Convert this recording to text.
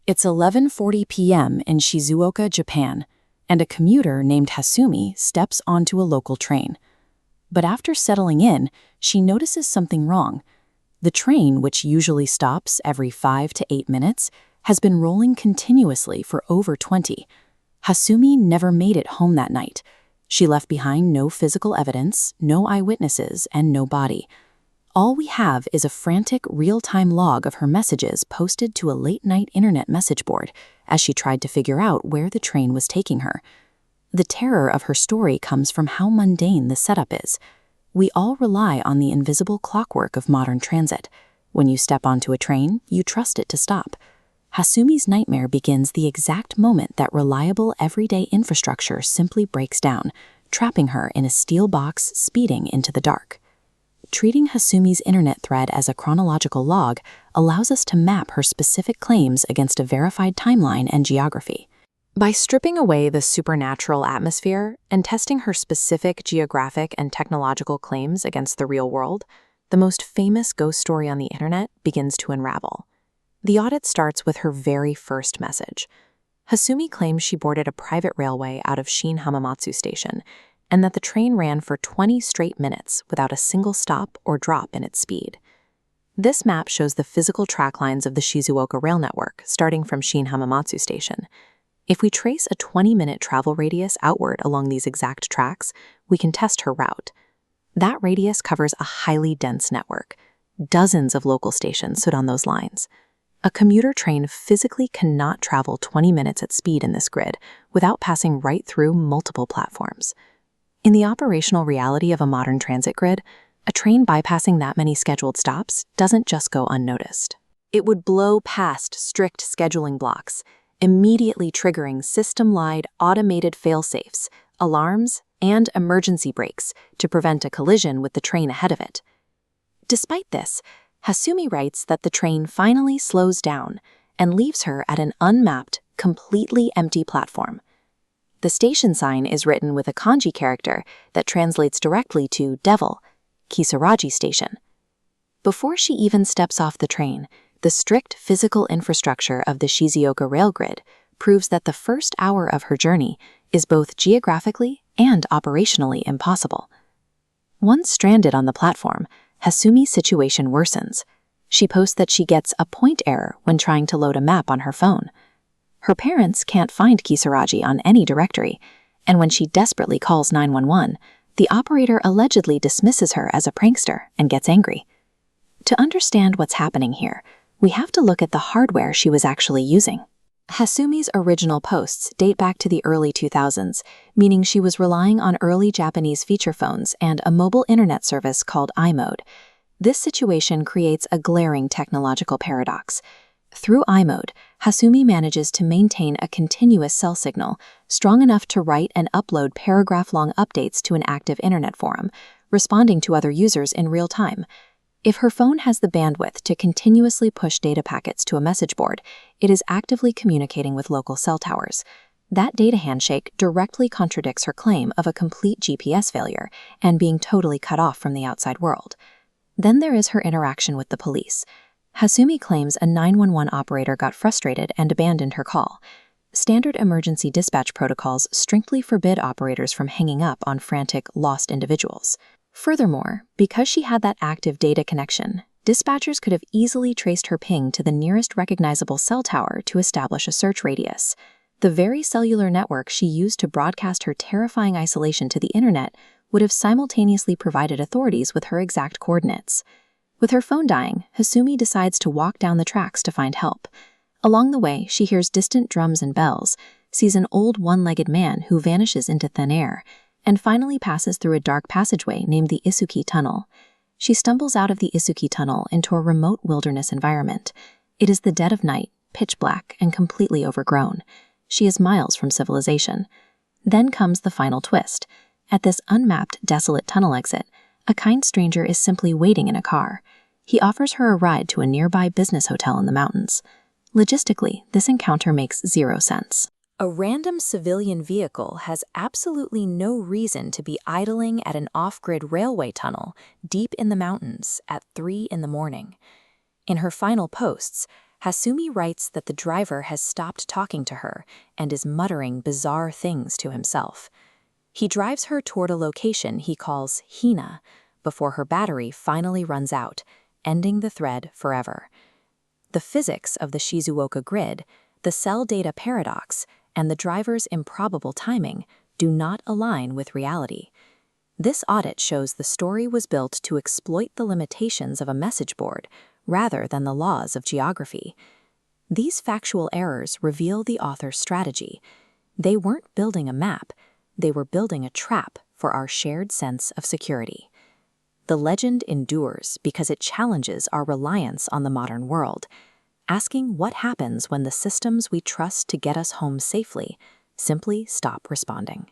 It's 11:40 p.m. in Shizuoka, Japan, and a commuter named Hasumi steps onto a local train. But after settling in, she notices something wrong. The train, which usually stops every 5 to 8 minutes, has been rolling continuously for over 20. Hasumi never made it home that night. She left behind no physical evidence, no eyewitnesses, and no body. All we have is a frantic, real-time log of her messages posted to a late-night internet message board as she tried to figure out where the train was taking her. The terror of her story comes from how mundane the setup is. We all rely on the invisible clockwork of modern transit. When you step onto a train, you trust it to stop. Hasumi's nightmare begins the exact moment that reliable everyday infrastructure simply breaks down, trapping her in a steel box speeding into the dark. Treating Hasumi's internet thread as a chronological log allows us to map her specific claims against a verified timeline and geography. By stripping away the supernatural atmosphere and testing her specific geographic and technological claims against the real world, the most famous ghost story on the internet begins to unravel. The audit starts with her very first message. Hasumi claims she boarded a private railway out of Shin Hamamatsu Station, and that the train ran for 20 straight minutes without a single stop or drop in its speed. This map shows the physical track lines of the Shizuoka rail network, starting from Shin Hamamatsu Station. If we trace a 20-minute travel radius outward along these exact tracks, we can test her route. That radius covers a highly dense network. Dozens of local stations sit on those lines. A commuter train physically cannot travel 20 minutes at speed in this grid without passing right through multiple platforms. In the operational reality of a modern transit grid, a train bypassing that many scheduled stops doesn't just go unnoticed. It would blow past strict scheduling blocks, immediately triggering system-wide automated fail-safes, alarms, and emergency brakes to prevent a collision with the train ahead of it. Despite this, Hasumi writes that the train finally slows down and leaves her at an unmapped, completely empty platform. The station sign is written with a kanji character that translates directly to devil, Kisaragi Station. Before she even steps off the train, the strict physical infrastructure of the Shizuoka rail grid proves that the first hour of her journey is both geographically and operationally impossible. Once stranded on the platform, Hasumi's situation worsens. She posts that she gets a point error when trying to load a map on her phone. Her parents can't find Kisaragi on any directory, and when she desperately calls 911, the operator allegedly dismisses her as a prankster and gets angry. To understand what's happening here, we have to look at the hardware she was actually using. Hasumi's original posts date back to the early 2000s, meaning she was relying on early Japanese feature phones and a mobile internet service called iMode. This situation creates a glaring technological paradox. Through iMode, Hasumi manages to maintain a continuous cell signal, strong enough to write and upload paragraph-long updates to an active internet forum, responding to other users in real time. If her phone has the bandwidth to continuously push data packets to a message board, it is actively communicating with local cell towers. That data handshake directly contradicts her claim of a complete GPS failure and being totally cut off from the outside world. Then there is her interaction with the police. Hasumi claims a 911 operator got frustrated and abandoned her call. Standard emergency dispatch protocols strictly forbid operators from hanging up on frantic, lost individuals. Furthermore, because she had that active data connection, dispatchers could have easily traced her ping to the nearest recognizable cell tower to establish a search radius. The very cellular network she used to broadcast her terrifying isolation to the internet would have simultaneously provided authorities with her exact coordinates. With her phone dying, Hasumi decides to walk down the tracks to find help. Along the way, she hears distant drums and bells, sees an old one-legged man who vanishes into thin air, and finally passes through a dark passageway named the Isuki Tunnel. She stumbles out of the Isuki Tunnel into a remote wilderness environment. It is the dead of night, pitch black, and completely overgrown. She is miles from civilization. Then comes the final twist. At this unmapped, desolate tunnel exit, a kind stranger is simply waiting in a car. He offers her a ride to a nearby business hotel in the mountains. Logistically, this encounter makes zero sense. A random civilian vehicle has absolutely no reason to be idling at an off-grid railway tunnel deep in the mountains at 3 in the morning. In her final posts, Hasumi writes that the driver has stopped talking to her and is muttering bizarre things to himself. He drives her toward a location he calls Hina before her battery finally runs out, ending the thread forever. The physics of the Shizuoka grid, the cell data paradox, and the driver's improbable timing do not align with reality. This audit shows the story was built to exploit the limitations of a message board rather than the laws of geography. These factual errors reveal the author's strategy. They weren't building a map, they were building a trap for our shared sense of security. The legend endures because it challenges our reliance on the modern world, asking what happens when the systems we trust to get us home safely simply stop responding.